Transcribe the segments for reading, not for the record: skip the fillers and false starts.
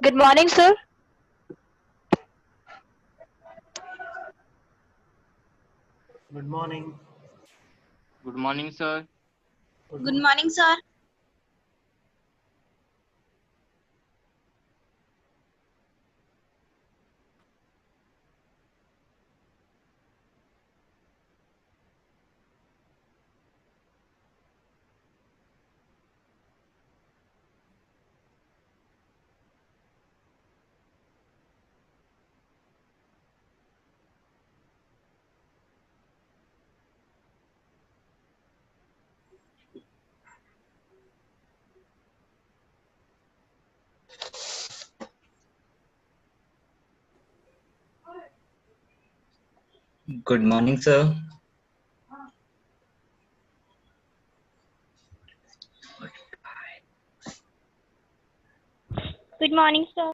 Good morning, sir. Good morning. Good morning, sir. Good morning, sir. Good morning, sir. Good morning, sir.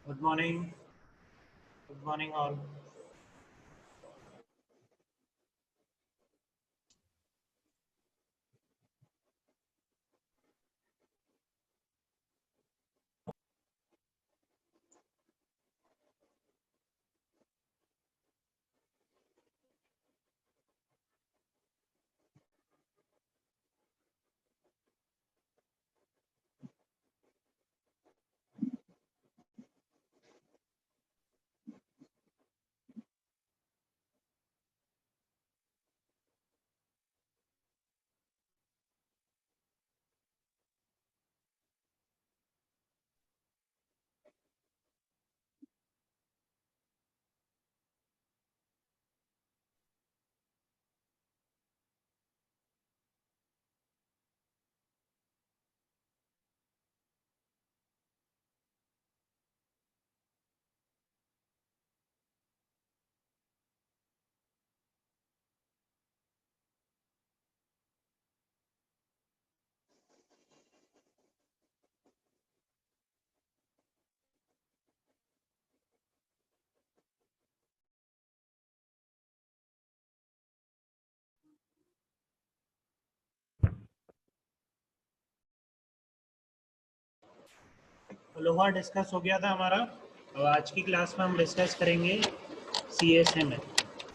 Good morning. Good morning, all. लोहा discuss हो गया था हमारा। अब आज की क्लास में हम डिस्कस करेंगे CSMA।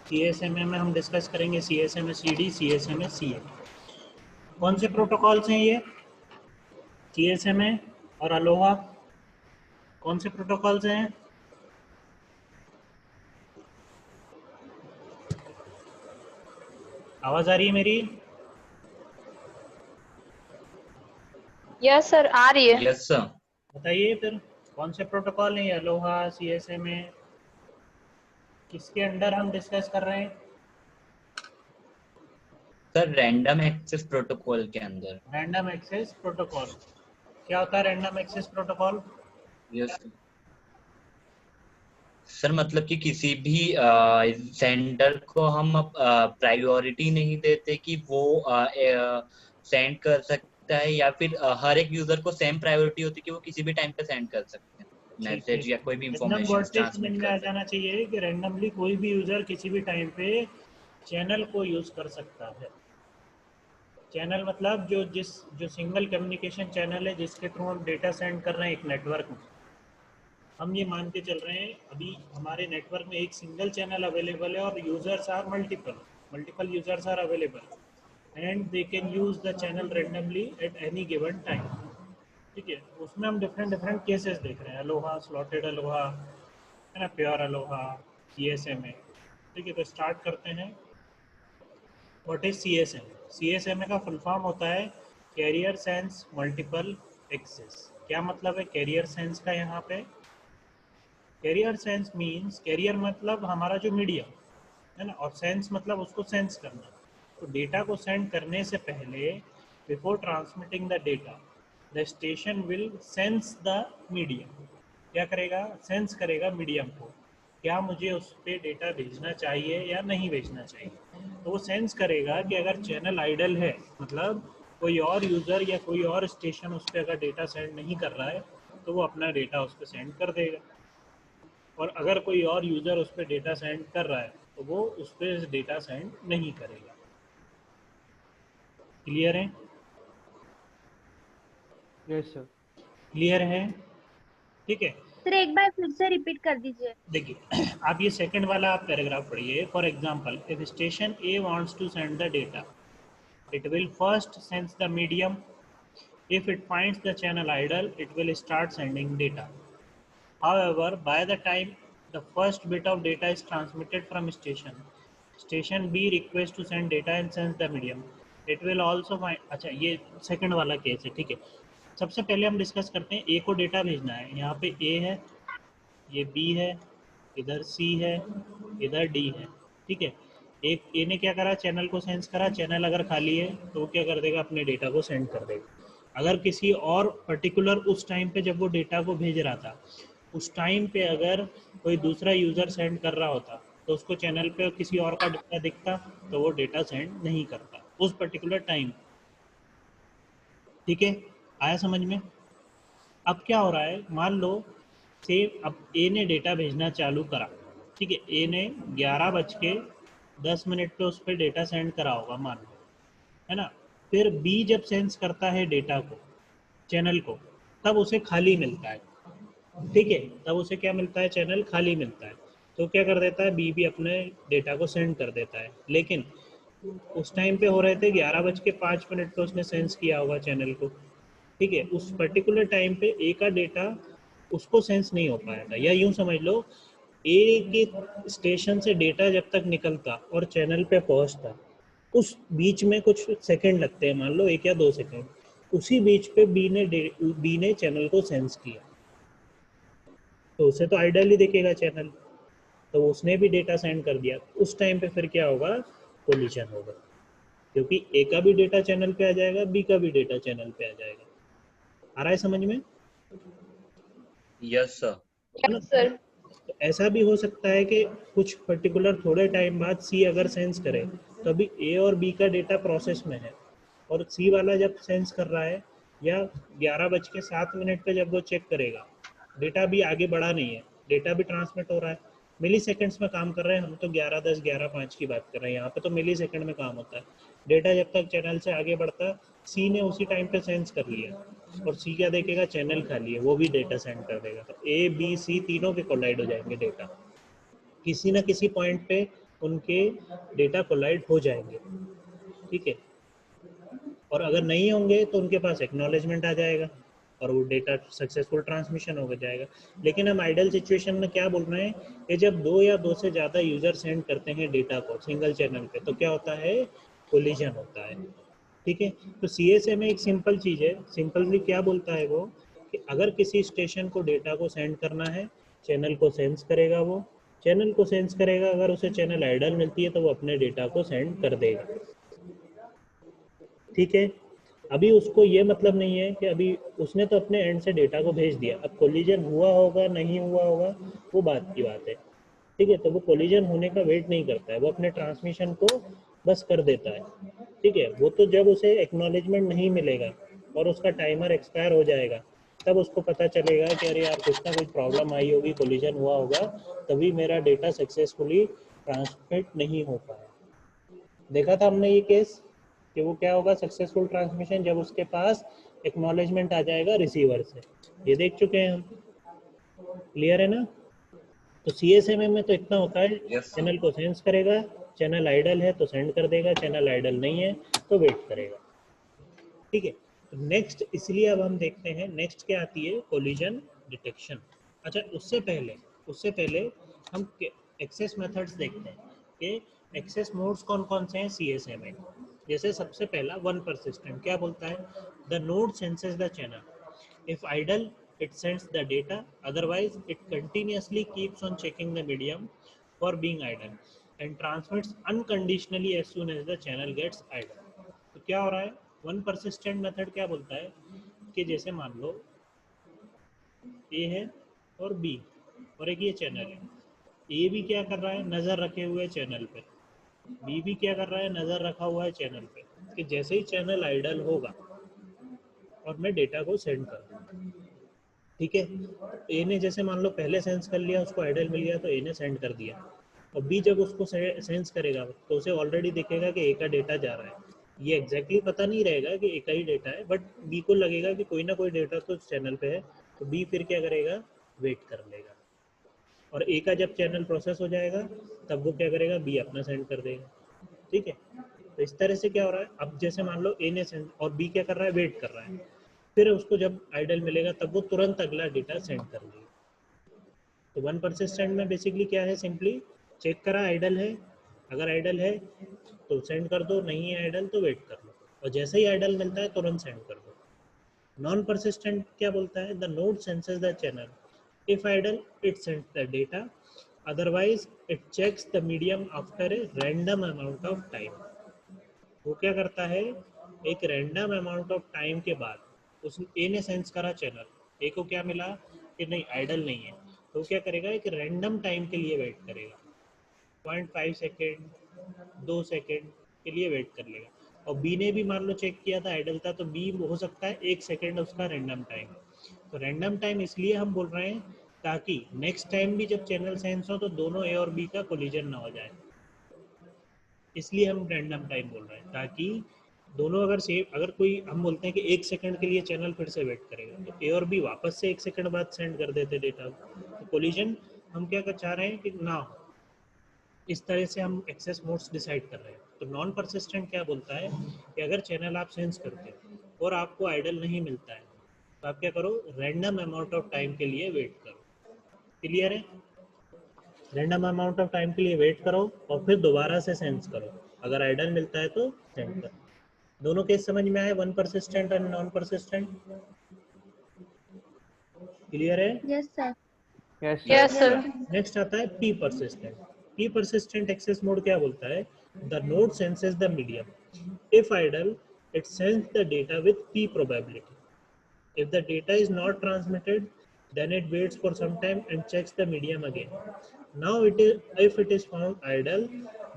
CSMA में हम डिस्कस करेंगे CSMA CD, CSMA CA। कौन से प्रोटोकॉल्स हैं ये? CSMA और अलोहा कौन से प्रोटोकॉल्स हैं? आवाज आ रही है मेरी? Yes, sir. आ रही है. Yes, sir. बताइए फिर कौन से प्रोटोकॉल हैं? अलोहा, CSMA, किसके अंडर हम डिस्कस कर रहे हैं? सर रैंडम एक्सेस प्रोटोकॉल के अंदर। रैंडम एक्सेस प्रोटोकॉल क्या होता है? Random access protocol yes sir, मतलब कि किसी भी सेंडर को हम प्रायोरिटी नहीं देते कि वो सेंड कर सकता है, या फिर हर एक यूजर को सेम प्रायोरिटी होती है कि वो किसी भी टाइम पे सेंड कर सकते हैं मैसेज या कोई भी रैंडम इंफॉर्मेशन वर्ड से समझ ट्रांसमिट में कर आ सकते जाना चाहिए कि रैंडमली कोई भी यूजर किसी भी टाइम पे चैनल को यूज कर सकता है। चैनल मतलब जो सिंगल कम्युनिकेशन चैनल है जिसके थ्रू हम डेटा सेंड कर रहे हैं एक नेटवर्क में। हम ये मान के चल रहे हैं अभी हमारे नेटवर्क में एक सिंगल चैनल अवेलेबल है और users are multiple users are available and they can use the channel randomly at any given time. ठीक है, उसमें हम डिफरेंट डिफरेंट केसेस देख रहे हैं। अलोहा, स्लॉटेड अलोहा, है ना, प्योर अलोहा, CSMA। ठीक है, तो स्टार्ट करते हैं। What is CSMA? CSMA का फुल फॉर्म होता है कैरियर सेंस मल्टीपल एक्सेस। क्या मतलब है कैरियर सेंस का? यहाँ पे कैरियर सेंस मीन्स, कैरियर मतलब हमारा जो मीडिया है ना, और सेंस मतलब उसको सेंस करना। तो डेटा को सेंड करने से पहले, before transmitting the data, the station will sense the medium. क्या करेगा? सेंस करेगा मीडियम को, क्या मुझे उस पर डेटा भेजना चाहिए या नहीं भेजना चाहिए। तो वो सेंस करेगा कि अगर चैनल आइडल है, मतलब कोई और यूज़र या कोई और स्टेशन उस पर अगर डेटा सेंड नहीं कर रहा है, तो वो अपना डेटा उस पर सेंड कर देगा, और अगर कोई और यूज़र उस पर डेटा सेंड कर रहा है तो वो उस पर डेटा सेंड नहीं करेगा। क्लियर है? Yes sir. क्लियर है? ठीक है। सर एक बार फिर से रिपीट कर दीजिए। देखिए आप ये सेकंड वाला आप पैराग्राफ पढ़िए। For example, if station A wants to send the data, it will first sense the medium. If it finds the channel idle, it will start sending data. However, by the time the first bit of data is transmitted from station B requests to send data and sends the medium. It will also find, अच्छा ये second वाला case है, ठीक है। सबसे पहले हम discuss करते हैं, ए को डेटा भेजना है। यहाँ पे ए है, ये बी है, इधर सी है, इधर डी है, ठीक है। एक ए ने क्या करा, चैनल को सेंस करा। चैनल अगर खाली है तो वो क्या कर देगा, अपने डेटा को सेंड कर देगा। अगर किसी और पर्टिकुलर उस टाइम पे जब वो डेटा को भेज रहा था, उस टाइम पे अगर कोई दूसरा यूज़र सेंड कर रहा होता तो उसको चैनल पे किसी और का डेटा दिखता तो वो डेटा सेंड नहीं करता उस पर्टिकुलर टाइम। ठीक है, आया समझ में? अब क्या हो रहा है, मान लो से अब ए ने डेटा भेजना चालू करा, ठीक है। ए ने 11:10 पे उस पर डेटा सेंड करा होगा मान लो, है ना। फिर बी जब सेंस करता है डेटा को, चैनल को, तब उसे खाली मिलता है, ठीक है। तब उसे क्या मिलता है, चैनल खाली मिलता है। तो क्या कर देता है, बी भी अपने डेटा को सेंड कर देता है। लेकिन उस टाइम पे हो रहे थे 11:05 पे उसने सेंस किया होगा चैनल को, ठीक है। उस पर्टिकुलर टाइम पे ए का डेटा उसको सेंस नहीं हो पाया था। या यूं समझ लो, ए के स्टेशन से डेटा जब तक निकलता और चैनल पे पहुंचता, उस बीच में कुछ सेकंड लगते हैं, मान लो 1 या 2 सेकंड। उसी बीच पे बी ने चैनल को सेंस किया, तो उसे तो आइडियल ही दिखेगा चैनल, तो उसने भी डेटा सेंड कर दिया। उस टाइम पे फिर क्या होगा, कोलिजन होगा, क्योंकि ए का भी डेटा चैनल पे आ जाएगा, बी का भी डेटा चैनल पे आ जाएगा। आ रहा है समझ में? Yes sir. Yes, sir. तो ऐसा भी हो सकता है कि कुछ पर्टिकुलर थोड़े टाइम बाद सी अगर सेंस करे, तो अभी ए और बी का डेटा प्रोसेस में है, और सी वाला जब सेंस कर रहा है या 11:07 पे जब वो चेक करेगा, डेटा भी आगे बढ़ा नहीं है, डेटा भी ट्रांसमिट हो रहा है, मिली सेकेंड्स में काम कर रहे हैं हम। तो 11:10 11:05 की बात कर रहे हैं, यहाँ पे तो मिली सेकेंड में काम होता है। डेटा जब तक चैनल से आगे बढ़ता है, सी ने उसी टाइम पे सेंस कर लिया, और सी क्या देखेगा, चैनल खाली है, वो भी डेटा सेंड कर देगा। तो ए बी सी तीनों के कोलाइड हो जाएंगे डेटा, किसी ना किसी पॉइंट पे उनके डेटा कोलाइड हो जाएंगे, ठीक है। और अगर नहीं होंगे तो उनके पास एक्नॉलेजमेंट आ जाएगा और वो डेटा सक्सेसफुल ट्रांसमिशन हो जाएगा। लेकिन हम आइडल सिचुएशन में क्या बोल रहे हैं कि जब 2 या 2 से ज़्यादा यूज़र सेंड करते हैं डेटा को सिंगल चैनल पे, तो क्या होता है, कोलिजन होता है, ठीक है। तो CSA में एक सिंपल चीज़ है, सिंपली क्या बोलता है वो, कि अगर किसी स्टेशन को डेटा को सेंड करना है, चैनल को सेंस करेगा, वो चैनल को सेंस करेगा, अगर उसे चैनल आइडल मिलती है तो वो अपने डेटा को सेंड कर देगा, ठीक है। अभी उसको ये मतलब नहीं है कि अभी उसने तो अपने एंड से डेटा को भेज दिया, अब कोलिजन हुआ होगा नहीं हुआ होगा वो बात की बात है, ठीक है। तो वो कोलिजन होने का वेट नहीं करता है, वो अपने ट्रांसमिशन को बस कर देता है, ठीक है। वो तो जब उसे एक्नॉलेजमेंट नहीं मिलेगा और उसका टाइमर एक्सपायर हो जाएगा, तब उसको पता चलेगा कि अरे यार कुछ ना कुछ प्रॉब्लम आई होगी, कोलिजन हुआ होगा, तभी मेरा डेटा सक्सेसफुली ट्रांसमिट नहीं हो पाया। देखा था हमने ये केस कि वो क्या होगा, सक्सेसफुल ट्रांसमिशन, जब उसके पास एक्नॉलेजमेंट आ जाएगा रिसीवर से। ये देख चुके हैं हम, क्लियर है ना। तो CSMA में तो इतना होता है, Yes, चैनल को सेंस करेगा, चैनल आइडल है तो सेंड कर देगा, चैनल आइडल नहीं है तो वेट करेगा, ठीक है। तो नेक्स्ट, इसलिए अब हम देखते हैं नेक्स्ट क्या आती है, कोलिजन डिटेक्शन। अच्छा, उससे पहले हम एक्सेस मेथड्स देखते हैं कि एक्सेस मोड्स कौन कौन से हैं CSA में। जैसे सबसे पहला वन परसिस्टेंट क्या बोलता है, the node senses the channel, if idle it sends the data, otherwise it continuously keeps on checking the medium for being idle and transmits unconditionally as soon as the channel gets idle। तो क्या हो रहा है, one persistent method क्या बोलता है कि जैसे मान लो ए है और बी और एक ये चैनल है, ए भी क्या कर रहा है, नज़र रखे हुए चैनल पे, बी भी क्या कर रहा है, नज़र रखा हुआ है चैनल पे, कि जैसे ही चैनल आइडल होगा और मैं डेटा को सेंड कर दूँ, ठीक है, ए ने जैसे मान लो पहले सेंस कर लिया, उसको आइडल मिल गया तो ए ने सेंड कर दिया, और बी जब उसको सेंस करेगा तो उसे ऑलरेडी दिखेगा कि ए का डेटा जा रहा है। ये एग्जैक्टली पता नहीं रहेगा कि ए का ही डेटा है, बट बी को लगेगा कि कोई ना कोई डेटा तो चैनल पे है, तो बी फिर क्या करेगा, वेट कर लेगा, और ए का जब चैनल प्रोसेस हो जाएगा तब वो क्या करेगा, बी अपना सेंड कर देगा। ठीक है, तो इस तरह से क्या हो रहा है, अब जैसे मान लो ए ने सेंड और बी क्या कर रहा है, वेट कर रहा है, फिर उसको जब आइडल मिलेगा तब वो तुरंत अगला डेटा सेंड कर देगा। तो वन परसिस्टेंट में बेसिकली क्या है, सिंपली चेक करा आइडल है, अगर आइडल है तो सेंड कर दो, नहीं है आइडल तो वेट कर लो, और जैसे ही आइडल मिलता है तुरंत सेंड कर दो। नॉन परसिस्टेंट क्या बोलता है, the node senses the channel, if idle it sends the data, otherwise it checks the medium after a random amount of time. वो क्या करता है, एक रैंडम अमाउंट ऑफ टाइम के बाद उस ए ने सेंस करा चैनल, ए को क्या मिला कि नहीं आइडल नहीं है, तो क्या करेगा, एक रैंडम टाइम के लिए वेट करेगा, 0.5 सेकेंड 2 सेकेंड के लिए वेट कर लेगा, और बी ने भी मान लो चेक किया था आइडल था, तो बी हो सकता है 1 सेकेंड उसका रैंडम टाइम। तो रैंडम टाइम इसलिए हम बोल रहे हैं ताकि नेक्स्ट टाइम भी जब चैनल सेंस हो तो दोनों ए और बी का कोलिजन ना हो जाए, इसलिए हम रैंडम टाइम बोल रहे हैं, ताकि दोनों अगर सेम, अगर कोई हम बोलते हैं कि 1 सेकंड के लिए चैनल फिर से वेट करेगा, तो ए और बी वापस से 1 सेकंड बाद सेंड कर देते डेटा, तो कोलिजन हम क्या चाह रहे हैं कि ना हो, इस तरह से हम एक्सेस मोड्स डिसाइड कर रहे हैं। तो नॉन परसिस्टेंट क्या बोलता है कि अगर चैनल आप सेंस करते हो और आपको आइडल नहीं मिलता है तो आप क्या करो, रैंडम अमाउंट ऑफ टाइम के लिए वेट करो। क्लियर है, रैंडम अमाउंट ऑफ टाइम के लिए वेट करो और फिर दोबारा से सेंस करो, अगर आइडल मिलता है तो सेंड करो। दोनों केस समझ में आए, वन परसिस्टेंट और नॉन परसिस्टेंट, क्लियर है। Yes sir. Yes, sir. Next आता है P persistent. P persistent access mode क्या बोलता है, the node senses the medium, if idle it sense the data with P probability, if the data is not transmitted then it waits for some time and checks the medium again. Now if it is found idle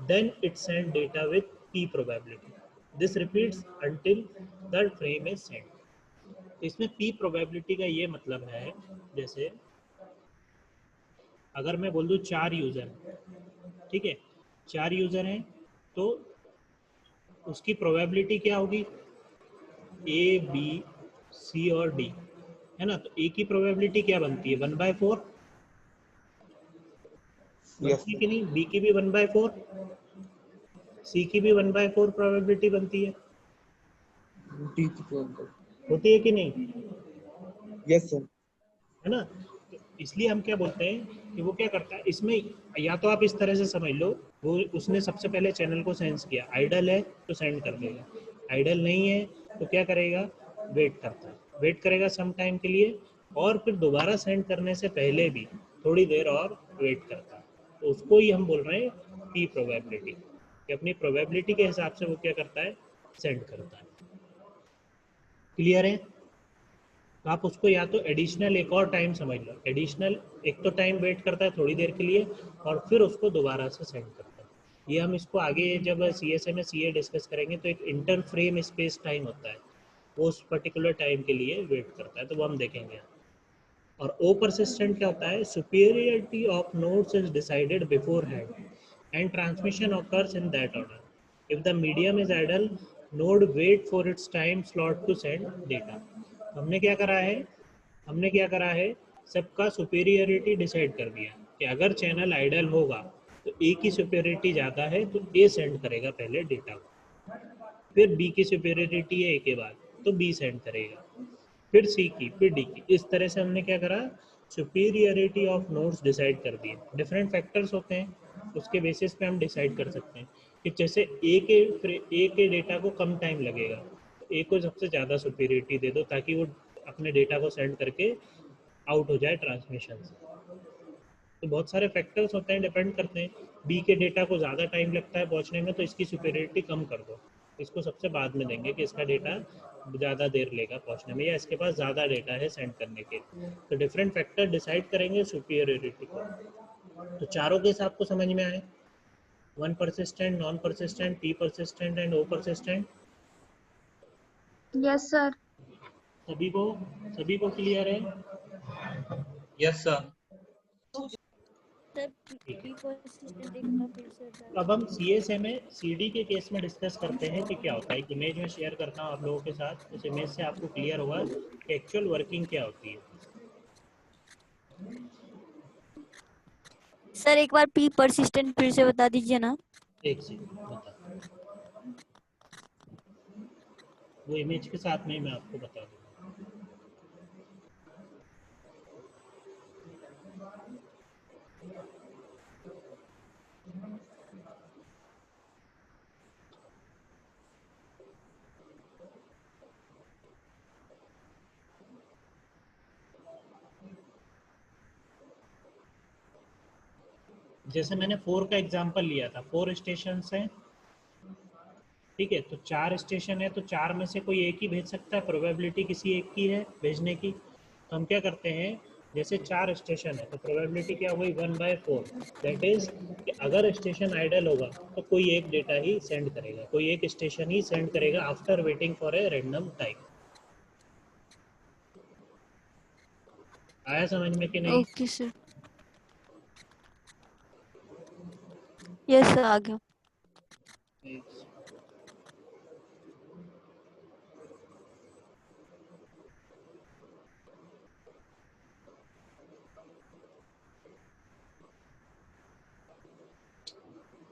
then it send data with p probability. This repeats until that frame is sent. इसमें p probability का ये मतलब है, जैसे अगर मैं बोल दूं 4 यूजर, ठीक है 4 यूजर हैं, तो उसकी प्रोबेबिलिटी क्या होगी, ए बी सी और डी है ना, तो ए की प्रोबेबिलिटी क्या बनती है, 1/4 बनती है कि नहीं, बी की भी 1/4, सी की भी 1/4 प्रोबेबिलिटी बनती है, होती है कि नहीं, यस सर। है ना। तो इसलिए हम क्या बोलते हैं कि वो क्या करता है इसमें, या तो आप इस तरह से समझ लो, वो उसने सबसे पहले चैनल को सेंस किया, आइडल है तो सेंड कर देगा, आइडल नहीं है तो क्या करेगा, वेट करता है, वेट करेगा सम टाइम के लिए, और फिर दोबारा सेंड करने से पहले भी थोड़ी देर और वेट करता है, तो उसको ही हम बोल रहे हैं पी प्रोबेबिलिटी, कि अपनी प्रोबेबिलिटी के हिसाब से वो क्या करता है, सेंड करता है। क्लियर है, तो आप उसको या तो एडिशनल एक और टाइम समझ लो, एडिशनल एक तो टाइम वेट करता है थोड़ी देर के लिए और फिर उसको दोबारा से सेंड करता है। ये हम इसको आगे जब CSA में CA डिस्कस करेंगे तो एक इंटर फ्रेम स्पेस टाइम होता है, वो उस पर्टिकुलर टाइम के लिए वेट करता है, तो वो हम देखेंगे। और ओ परसिस्टेंट क्या होता है, superiority of nodes is decided beforehand and transmission occurs in that order, if the medium is idle node wait for its time slot to send data. हमने क्या करा है, सबका सुपीरियरिटी डिसाइड कर दिया कि अगर चैनल आइडल होगा तो ए की सुपीरियरिटी ज़्यादा है तो ए सेंड करेगा पहले डेटा को, फिर बी की सुपीरियरिटी है ए के बाद तो बी सेंड करेगा, फिर सी की, फिर डी की। इस तरह से हमने क्या करा, सुपीरियरिटी ऑफ नोड्स डिसाइड कर दिए। डिफरेंट फैक्टर्स होते हैं, उसके बेसिस पे हम डिसाइड कर सकते हैं कि जैसे ए के डेटा को कम टाइम लगेगा, ए को सबसे ज़्यादा सुपीरियरिटी दे दो ताकि वो अपने डेटा को सेंड करके आउट हो जाए ट्रांसमिशन से। तो बहुत सारे फैक्टर्स होते हैं, डिपेंड करते हैं। बी के डेटा को ज़्यादा टाइम लगता है पहुंचने में तो इसकी सुपीरियरिटी कम कर दो, इसको सबसे बाद में देंगे कि इसका डेटा ज़्यादा देर लेगा पहुंचने में या इसके पास ज़्यादा डेटा है सेंड करने के। तो डिफरेंट फैक्टर डिसाइड करेंगे सुपीरियरिटी को। तो चारों केस आपको समझ में आए, one persistent, non persistent, P persistent and O persistent. Yes sir. सभी को क्लियर है। Yes sir. ठीक है। अब हम CSMA CD के केस में डिस्कस करते हैं कि क्या होता है। एक इमेज में शेयर करता हूँ आप लोगों के साथ, उस इमेज से आपको क्लियर होगा कि एक्चुअल वर्किंग क्या होती है। सर एक बार पी परसिस्टेंट फिर से बता दीजिए ना। एक सेकंड बता, वो इमेज के साथ में ही मैं आपको बता दूंगा। जैसे मैंने 4 का एग्जांपल लिया था, 4 स्टेशन हैं, ठीक है। तो 4 स्टेशन है, तो 4 में से कोई एक ही भेज सकता है, प्रोबेबिलिटी किसी एक की है भेजने की। तो हम क्या करते हैं, जैसे 4 स्टेशन है तो प्रोबेबिलिटी क्या हो गई 1/4। दैट इज कि अगर स्टेशन आइडल होगा तो कोई एक डेटा ही सेंड करेगा, कोई एक स्टेशन ही सेंड करेगा after waiting for a random time. आया समझ में कि नहीं? Okay sir. यस सर आ गया।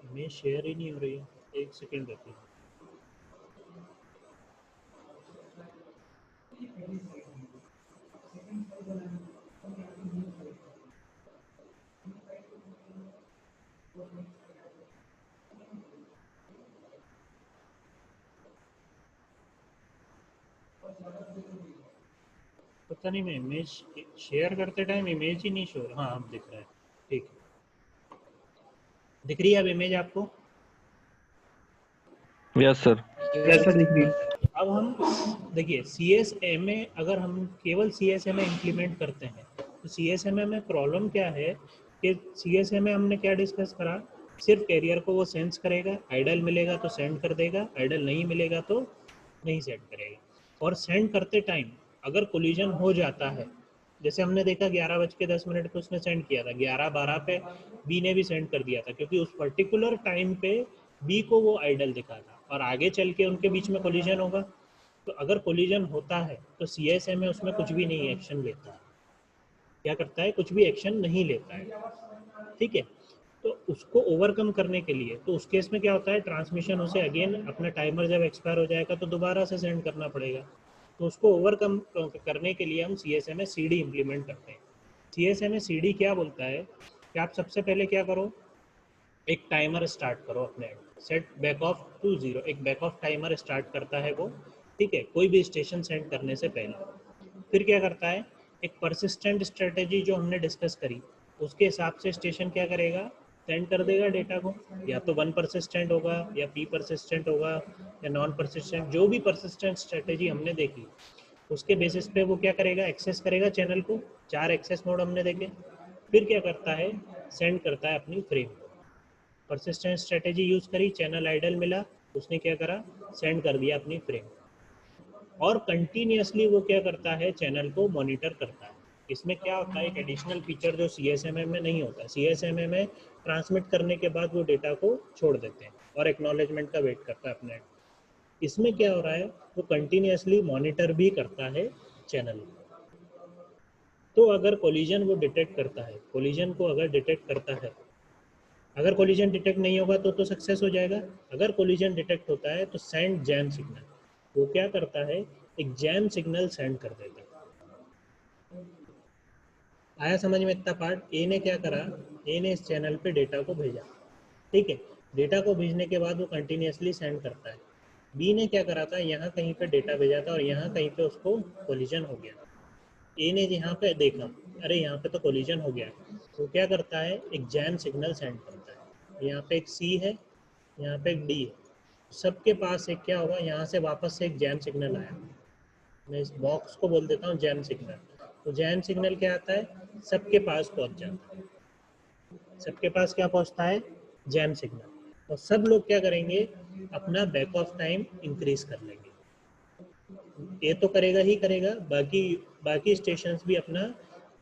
इमेज शेयर ही नहीं हो रही है, एक सेकेंड रुकिए। पता नहीं, मैं इमेज शेयर करते टाइम इमेज ही नहीं शो। हाँ अब दिख रहा है, ठीक है। दिख रही है अब इमेज आपको? Yes sir. यस सर, दिख रही है। अब हम देखिए CSMA, अगर हम केवल CSMA इम्प्लीमेंट करते हैं तो CSMA में प्रॉब्लम क्या है कि CSMA हमने क्या डिस्कस करा, सिर्फ कैरियर को वो सेंस करेगा, आइडल मिलेगा तो सेंड कर देगा, आइडल नहीं मिलेगा तो नहीं सेंड करेगा। और सेंड करते टाइम अगर कोलिजन हो जाता है, जैसे हमने देखा 11:10 पे उसने सेंड किया था, 11:12 पे बी ने भी सेंड कर दिया था, क्योंकि उस पर्टिकुलर टाइम पे बी को वो आइडल दिखा था और आगे चल के उनके बीच में कोलिजन होगा। तो अगर कोलिजन होता है तो CSMA उसमें कुछ भी नहीं एक्शन लेता है। क्या करता है? कुछ भी एक्शन नहीं लेता है, ठीक है। तो उसको ओवरकम करने के लिए, तो उस केस में क्या होता है, ट्रांसमिशन उसे अगेन अपना टाइमर जब एक्सपायर हो जाएगा तो दोबारा से सेंड करना पड़ेगा। तो उसको ओवरकम करने के लिए हम CSMA CD इम्प्लीमेंट करते हैं। CSMA CD क्या बोलता है कि आप सबसे पहले क्या करो, एक टाइमर स्टार्ट करो अपने end, set back off to 0, एक बैक ऑफ टाइमर स्टार्ट करता है वो, ठीक है, कोई भी स्टेशन सेंड करने से पहले। फिर क्या करता है, एक परसिस्टेंट स्ट्रेटेजी जो हमने डिस्कस करी उसके हिसाब से स्टेशन क्या करेगा, सेंड कर देगा डेटा को, या तो 1 परसिस्टेंट होगा या P परसिस्टेंट होगा या नॉन परसिस्टेंट, जो भी परसिस्टेंट स्ट्रेटेजी हमने देखी उसके बेसिस पे वो क्या करेगा, एक्सेस करेगा चैनल को। 4 एक्सेस मोड हमने देखे। फिर क्या करता है, सेंड करता है अपनी फ्रेम को। परसिस्टेंट स्ट्रेटेजी यूज करी, चैनल आइडल मिला, उसने क्या करा, सेंड कर दिया अपनी फ्रेम। और कंटिन्यूसली वो क्या करता है, चैनल को मॉनिटर करता है। इसमें क्या होता है, एक एडिशनल फीचर जो CSMA में नहीं होता। CSMA में ट्रांसमिट करने के बाद वो डेटा को छोड़ देते हैं और एक्नॉलेजमेंट का वेट करता है अपने। इसमें क्या हो रहा है, वो कंटिन्यूसली मॉनिटर भी करता है चैनल। तो अगर कोलिजन वो डिटेक्ट करता है, कोलिजन को अगर डिटेक्ट करता है, अगर कोलिजन डिटेक्ट नहीं होगा तो सक्सेस हो जाएगा। अगर कोलिजन डिटेक्ट होता है तो सेंड जैम सिग्नल, वो क्या करता है, एक जैम सिग्नल सेंड कर देता है। आया समझ में इतना पार्ट? ए ने क्या करा, ए ने इस चैनल पे डेटा को भेजा, ठीक है। डेटा को भेजने के बाद वो कंटिन्यूसली सेंड करता है। बी ने क्या करा था, यहाँ कहीं पे डेटा भेजा था और यहाँ कहीं पे उसको कोलिजन हो गया। ए ने यहाँ पे देखा, अरे यहाँ पे तो कोलिजन हो गया, तो क्या करता है, एक जैम सिग्नल सेंड करता है। यहाँ पे एक सी है, यहाँ पे एक डी है, सबके पास एक क्या होगा, यहाँ से वापस से एक जैम सिग्नल आया। मैं इस बॉक्स को बोल देता हूँ जैम सिग्नल। तो जैम सिग्नल क्या आता है, सबके पास पहुँच जाता है। सबके पास क्या पहुँचता है, जैम सिग्नल। और सब लोग क्या करेंगे, अपना बैक ऑफ टाइम इंक्रीज कर लेंगे। ये तो करेगा ही करेगा, बाकी स्टेशंस भी अपना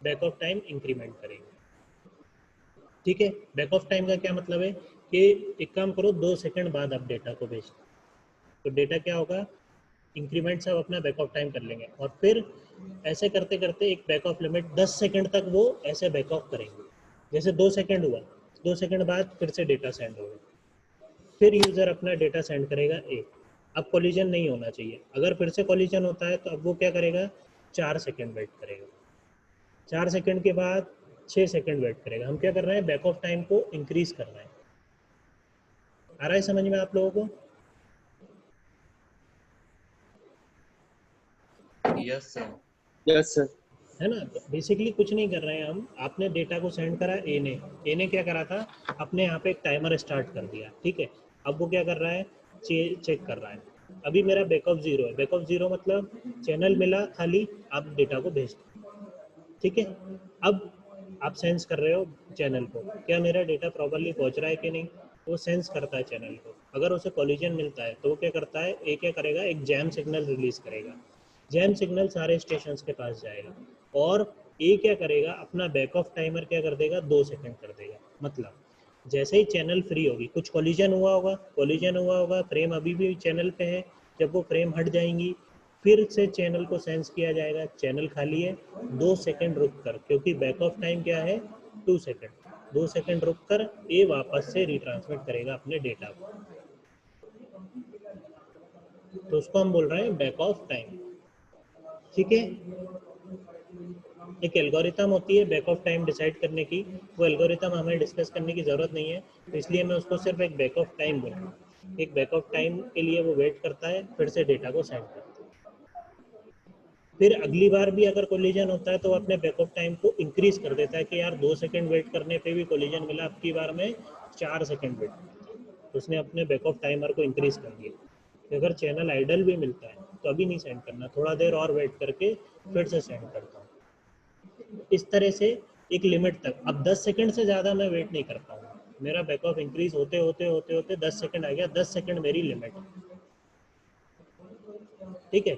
बैक ऑफ टाइम इंक्रीमेंट करेंगे। ठीक है, बैक ऑफ टाइम का क्या मतलब है कि एक काम करो, 2 सेकंड बाद आप डेटा को भेज, तो डेटा क्या होगा, इंक्रीमेंट सब अपना बैक ऑफ टाइम कर लेंगे, और फिर ऐसे करते करते एक बैक ऑफ लिमिट 10 सेकंड तक वो ऐसे बैक ऑफ करेंगे। जैसे 2 सेकंड हुआ, 2 सेकंड बाद फिर से डेटा सेंड होगा, फिर यूज़र अपना डेटा सेंड करेगा ए। अब कोलिजन नहीं होना चाहिए, अगर फिर से कोलिजन होता है तो अब वो क्या करेगा, 4 सेकंड वेट करेगा, 4 सेकंड के बाद 6 सेकंड वेट करेगा। हम क्या कर रहे हैं, बैक ऑफ टाइम को इंक्रीज कर रहे हैं। आ रहा है समझ में आप लोगों को? Yes sir. Yes sir. है ना, बेसिकली कुछ नहीं कर रहे हैं हम, आपने डेटा को सेंड करा, ए ने क्या करा था, अपने यहाँ पे एक टाइमर स्टार्ट कर दिया, ठीक है। अब वो क्या कर रहा है, चेक कर रहा है। अभी मेरा बैक ऑफ 0 है, बैक ऑफ 0 मतलब चैनल मिला खाली, आप डेटा को भेज दो, ठीक है। अब आप सेंस कर रहे हो चैनल को, क्या मेरा डेटा प्रॉपरली पहुँच रहा है कि नहीं, वो सेंस करता है चैनल को। अगर उसे कोलिजन मिलता है तो वो क्या करता है, ए क्या करेगा, एक जैम सिग्नल रिलीज करेगा, जैम सिग्नल सारे स्टेशंस के पास जाएगा, और ए क्या करेगा, अपना बैक ऑफ टाइमर क्या कर देगा, 2 सेकंड कर देगा। मतलब जैसे ही चैनल फ्री होगी, कुछ कोलिजन हुआ होगा, फ्रेम अभी भी चैनल पे है, जब वो फ्रेम हट जाएंगी फिर से चैनल को सेंस किया जाएगा, चैनल खाली है, 2 सेकंड रुक कर, क्योंकि बैक ऑफ टाइम क्या है, 2 सेकंड, 2 सेकंड रुक कर ए वापस से रिट्रांसमिट करेगा अपने डेटा को, तो उसको हम बोल रहे हैं बैक ऑफ टाइम। ठीक है, एक एल्गोरिथम होती है बैक ऑफ टाइम डिसाइड करने की, वो एल्गोरिथम हमें डिस्कस करने की ज़रूरत नहीं है, तो इसलिए मैं उसको सिर्फ एक बैक ऑफ टाइम बोल रहा हूँ। एक बैक ऑफ टाइम के लिए वो वेट करता है, फिर से डेटा को सेंड करता है, फिर अगली बार भी अगर कोलिजन होता है तो वो अपने बैक ऑफ टाइम को इंक्रीज कर देता है कि यार 2 सेकंड वेट करने पे भी कोलिजन मिला, अब की बार में 4 सेकंड वेट करता है, तो उसने अपने बैक ऑफ टाइमर को इंक्रीज कर दिया। तो अगर चैनल आइडल भी मिलता है तो अभी नहीं सेंड करना, थोड़ा देर और वेट करके फिर से सेंड करता हूँ, इस तरह से एक लिमिट तक। अब 10 सेकंड से ज़्यादा मैं वेट नहीं कर पाऊंगा, मेरा बैक ऑफ इंक्रीज होते होते 10 सेकंड आ गया, 10 सेकंड मेरी लिमिट है, ठीक है।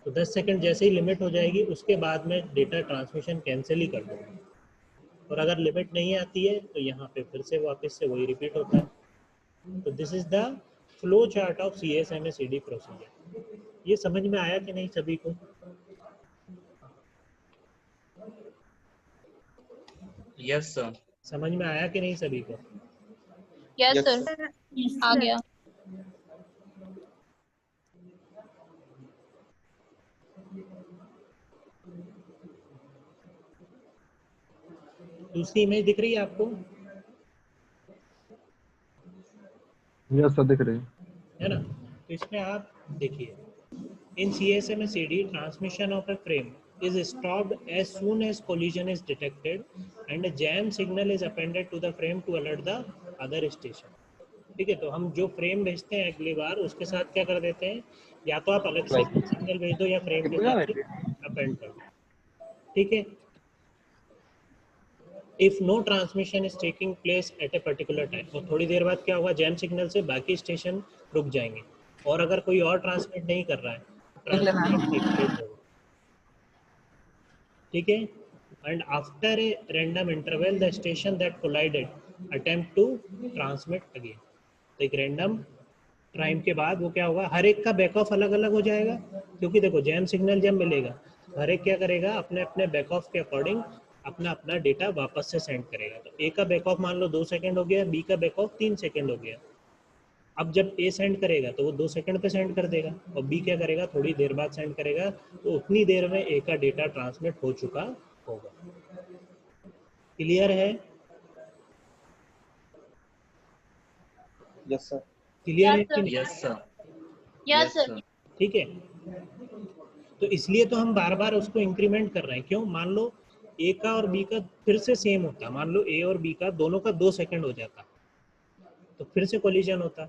तो 10 सेकंड जैसे ही लिमिट हो जाएगी उसके बाद में डेटा ट्रांसमिशन कैंसिल ही कर दूंगा, और अगर लिमिट नहीं आती है तो यहाँ पे फिर से वापस से वही रिपीट होता है। तो this is the flow chart of CSMA/CD procedure. ये समझ में आया कि नहीं सभी को? Yes sir. समझ में आया कि नहीं सभी को? Yes Yes, sir, sir. आ गया। दूसरी इमेज दिख रही है आपको? यस सर, दिख रही है ना, तो इसमें आप देखिए, इन CSMA/CD transmission of a frame is stopped as soon as collision is detected and a jam signal is appended to the frame to alert the other station। ठीक है, तो हम जो फ्रेम भेजते हैं अगली बार उसके साथ क्या कर देते हैं, या तो आप अलग से सिग्नल भेज दो या फ्रेम के साथ अपेंड कर दो, ठीक है। If no transmission is taking place at a particular time, तो थोड़ी देर बाद क्या होगा, जैम सिग्नल से बाकी स्टेशन रुक जाएंगे, और अगर कोई और ट्रांसमिट नहीं कर रहा है ट्रांसमिशन टेक प्लेस होगा, ठीक है। And after a random interval the station that collided attempt to transmit again. तो एक रैंडम टाइम के बाद वो क्या होगा, हर एक का बैक ऑफ अलग अलग हो जाएगा, क्योंकि देखो जैम सिग्नल जब मिलेगा हर एक क्या करेगा, अपने अपने बैक ऑफ के अकॉर्डिंग अपना अपना डेटा वापस से सेंड करेगा। तो ए का बैक ऑफ मान लो 2 सेकंड हो गया, बी का बैक ऑफ 3 सेकंड हो गया। अब जब ए सेंड करेगा तो वो 2 सेकंड पे सेंड कर देगा, और बी क्या करेगा, थोड़ी देर बाद सेंड करेगा, तो उतनी देर में ए का डेटा ट्रांसमिट हो चुका होगा। क्लियर है? Yes sir. क्लियर है Yes, कि sir. नहीं? Yes sir. Yes sir. ठीक है, तो इसलिए तो हम बार बार उसको इंक्रीमेंट कर रहे हैं। क्यों? मान लो ए का और बी का फिर से सेम होता, मान लो ए और बी का दोनों का 2 सेकंड हो जाता, तो फिर से कोलिजन होता।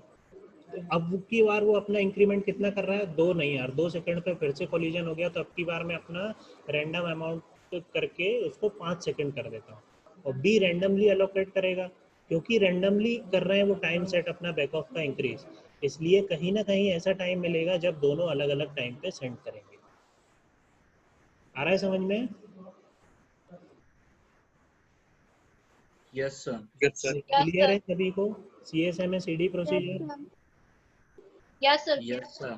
तो अब की बार वो अपना इंक्रीमेंट कितना कर रहा है, 2 नहीं यार, 2 सेकंड पे फिर से कोलिजन हो गया, तो अब की बार मैं अपना रैंडम अमाउंट करके उसको 5 सेकंड कर देता हूँ, और बी रैंडमली एलोकेट करेगा, क्योंकि रैंडमली कर रहे हैं वो टाइम सेट अपना बैक ऑफ का इंक्रीज, इसलिए कहीं ना कहीं ऐसा टाइम मिलेगा जब दोनों अलग अलग टाइम पे सेंड करेंगे। आ रहा है समझ में? Yes sir. Yes, clear sir. है सभी को CSMA CD procedure? Yes, sir. Yes sir.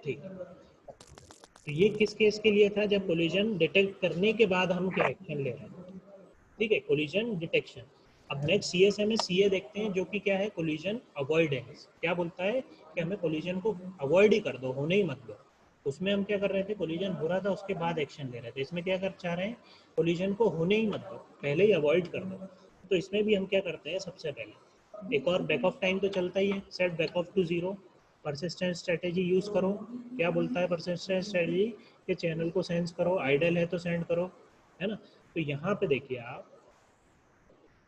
ठीक है, तो ये किस केस के लिए था, जब कोलिजन डिटेक्ट करने के बाद हम क्या एक्शन ले रहे हैं। ठीक है, कोलिजन डिटेक्शन। अब नेक्स्ट CSMA CA देखते हैं, जो कि क्या है, कोलिजन अवॉइडेंस। क्या बोलता है कि हमें कोलिजन को अवॉइड ही कर दो, होने ही मत दो। उसमें हम क्या कर रहे थे, कोलिजन हो रहा था उसके बाद एक्शन ले रहे थे। इसमें क्या कर चाह रहे हैं, कोलिजन को होने ही मत दो, पहले ही अवॉइड कर दो। तो इसमें भी हम क्या करते हैं, सबसे पहले एक और बैक ऑफ टाइम तो चलता ही है, set back off to 0। Persistent strategy use करो। क्या बोलता है परसिस्टेंट स्ट्रेटेजी, कि चैनल को सेंस करो, आइडल है तो सेंड करो, है ना। तो यहाँ पे देखिए आप,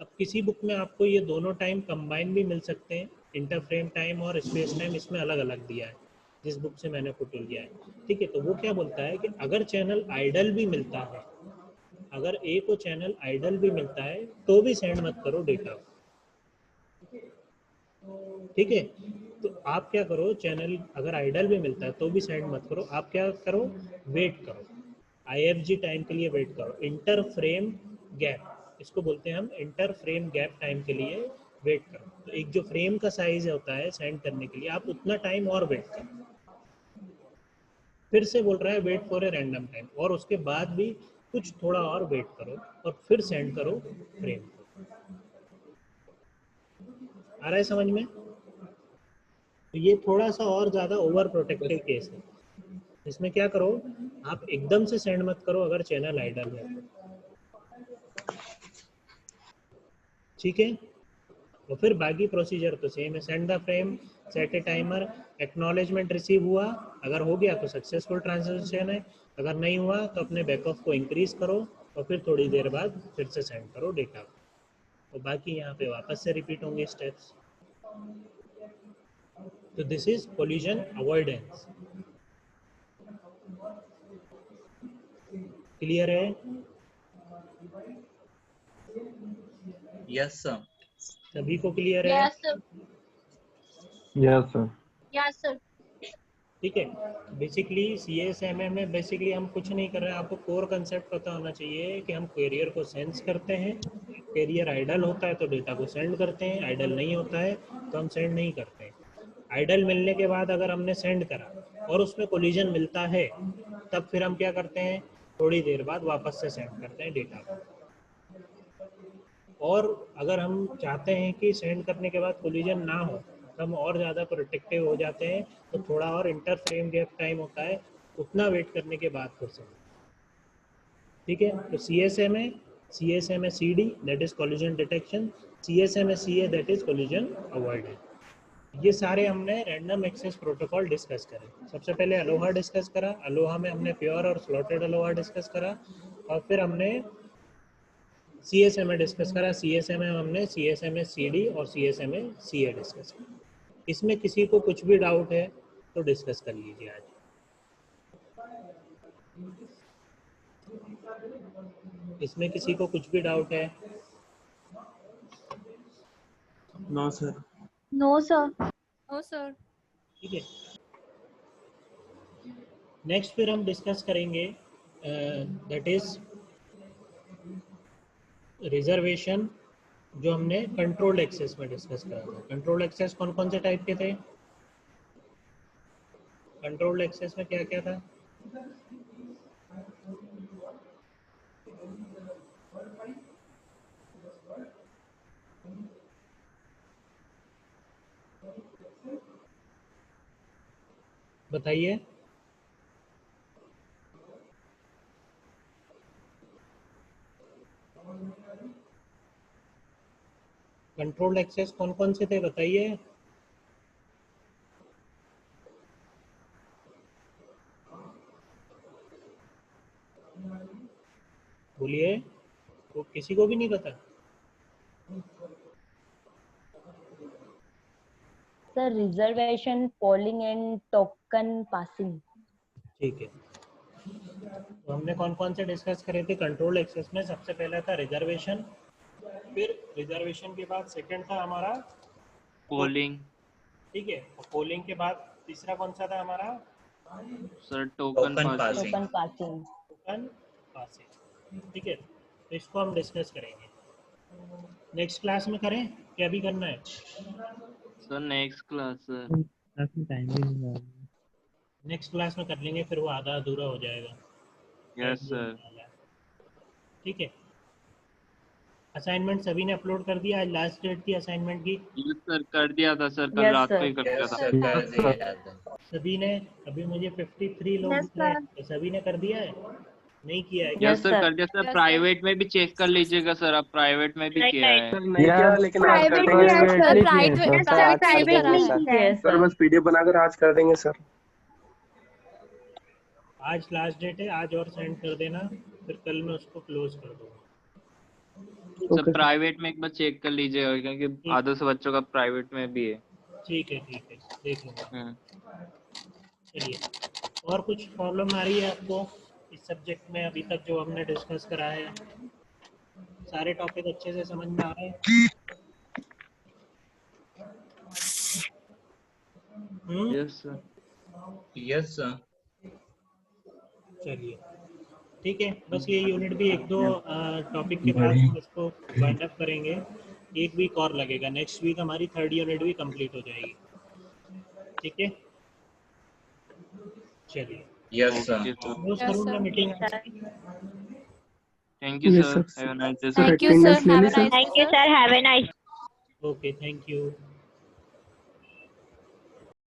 अब किसी बुक में आपको ये दोनों टाइम कंबाइन भी मिल सकते हैं, इंटरफ्रेम टाइम और स्पेस टाइम इसमें अलग अलग दिया है, जिस बुक से मैंने फोटो लिया है। ठीक है, तो वो क्या बोलता है कि अगर चैनल आइडल भी मिलता है, अगर ए को चैनल आइडल भी मिलता है तो भी सेंड मत करो डेटा। ठीक है, तो आप क्या करो, चैनल अगर आइडल भी मिलता है तो भी सेंड मत करो, आप क्या करो, वेट करो, IFG टाइम के लिए वेट करो, इंटर फ्रेम गैप, इसको बोलते हैं हम, इंटर फ्रेम गैप टाइम के लिए वेट करो। तो एक जो फ्रेम का साइज होता है सेंड करने के लिए, आप उतना टाइम और वेट करो। फिर से बोल रहा है wait for a random time, और उसके बाद भी कुछ थोड़ा और वेट करो और फिर सेंड करो फ्रेम को। आ रहा है समझ में। तो ये थोड़ा सा और ज़्यादा ओवर प्रोटेक्टिव केस है। इसमें क्या करो, आप एकदम से सेंड मत करो अगर चैनल आइडल है। ठीक है, और फिर बाकी प्रोसीजर तो सेम है, send the frame, set A timer, acknowledgement receive हुआ, अगर हो गया तो सक्सेसफुल ट्रांजेक्शन है, अगर नहीं हुआ तो अपने बैकऑफ को इंक्रीज करो और फिर थोड़ी देर बाद फिर से सेंड करो डेटा। और बाकी यहाँ पे वापस से रिपीट होंगे स्टेप्स। तो this is collision avoidance. Clear है? Yes sir. सभी को क्लियर है? Yes, sir. Yes sir. Yes, sir. ठीक है, बेसिकली CSMA में बेसिकली हम कुछ नहीं कर रहे हैं, आपको कोर कंसेप्ट पता होना चाहिए कि हम कैरियर को सेंस करते हैं, कैरियर आइडल होता है तो डेटा को सेंड करते हैं, आइडल नहीं होता है तो हम सेंड नहीं करते हैं। आइडल मिलने के बाद अगर हमने सेंड करा और उसमें कोलिजन मिलता है, तब फिर हम क्या करते हैं, थोड़ी देर बाद वापस से सेंड करते हैं डेटा को। और अगर हम चाहते हैं कि सेंड करने के बाद कोलिजन ना हो, तो हम और ज़्यादा प्रोटेक्टिव हो जाते हैं, तो थोड़ा और इंटर फ्रेम गैप टाइम होता है, उतना वेट करने के बाद फिर से। ठीक है, तो CSMA CD that is collision detection, CSMA CA that is collision avoidance. ये सारे हमने रैंडम एक्सेस प्रोटोकॉल डिस्कस करे। सबसे पहले अलोहा डिस्कस करा, अलोहा में हमने प्योर और स्लॉटेड अलोहा डिस्कस करा, और फिर हमने CSMA डिस्कस करा, CSMA में हमने CSMA CD और CSMA CA डिस्कस करा। इसमें किसी को कुछ भी डाउट है तो डिस्कस कर लीजिए आज। इसमें किसी को कुछ भी डाउट है? No sir. No sir. No sir. ठीक है, नेक्स्ट फिर हम डिस्कस करेंगे दैट इज रिजर्वेशन, जो हमने कंट्रोल्ड एक्सेस में डिस्कस करा था। कंट्रोल्ड एक्सेस कौन कौन से टाइप के थे? कंट्रोल्ड एक्सेस में क्या क्या था? बताइए। कंट्रोल्ड एक्सेस कौन कौन से थे बताइए। बोलिए, तो किसी को भी नहीं पता? Sir reservation, polling and token passing. ठीक है, तो हमने कौन कौन से डिस्कस करे थे कंट्रोल एक्सेस में? सबसे पहला था रिजर्वेशन, फिर रिजर्वेशन के बाद सेकंड था हमारा पोलिंग। ठीक है, और पोलिंग के बाद तीसरा कौन सा था हमारा? Sir token token passing. Token passing. Token passing. ठीक है, तो इसको हम डिस्कस करेंगे। नेक्स्ट क्लास में करें क्या अभी करना है? Sir next class sir. Time ही नहीं है। नेक्स्ट क्लास में कर लेंगे, फिर वो आधा अधूरा हो जाएगा। Yes sir. ठीक है। असाइनमेंट सभी ने अपलोड कर दिया? आज लास्ट डेट थी असाइनमेंट की। यस सर कर दिया था सर, कल Yes, रात को sir. ही कर दिया यस था। सर कर दिया जाता। सभी ने? अभी मुझे 53 लोग Yes, दिख रहे हैं, sir. तो सभी ने कर दिया है? नहीं किया है? Yes, yes sir sir. कर दिया सर। sir. प्राइवेट में भी चेक कर लीजिएगा सर, आप प्राइवेट में भी किया है। सर नहीं किया लेकिन आज कर प्राइवेट देंगे में sir. Sir private Yes, sir, private में किया है। Yes, sir sir. बस पीडीएफ बनाकर आज कर देंगे सर। आज लास्ट डेट है, आज और सेंड कर देना, फिर कल मैं उसको क्लोज कर दूंगा। सर प्राइवेट में एक बार चेक कर लीजिएगा, क्योंकि आधे से बच्चों का प्राइवेट में भी है। ठीक है देख लूँगा। हम्म। चलिए, और कुछ प्रॉब्लम आ रही है आपको इस सब्जेक्ट में अभी तक जो हमने डिस्कस करा है? सारे टॉपिक अच्छे से समझ में आ रहे हैं? Yes sir. Yes sir. चलिए ठीक है, बस ये यूनिट भी एक दो टॉपिक के बाद हम इसको वाइंड अप करेंगे। एक वीक और लगेगा, नेक्स्ट वीक हमारी थर्ड यूनिट भी कंप्लीट हो जाएगी। ठीक है, चलिए यस सर। क्लोज करूँगा meeting. Thank you Yes, sir. sir. Have a nice day. Thank you sir, have a nice. Thank you, sir. Have a nice okay, thank you.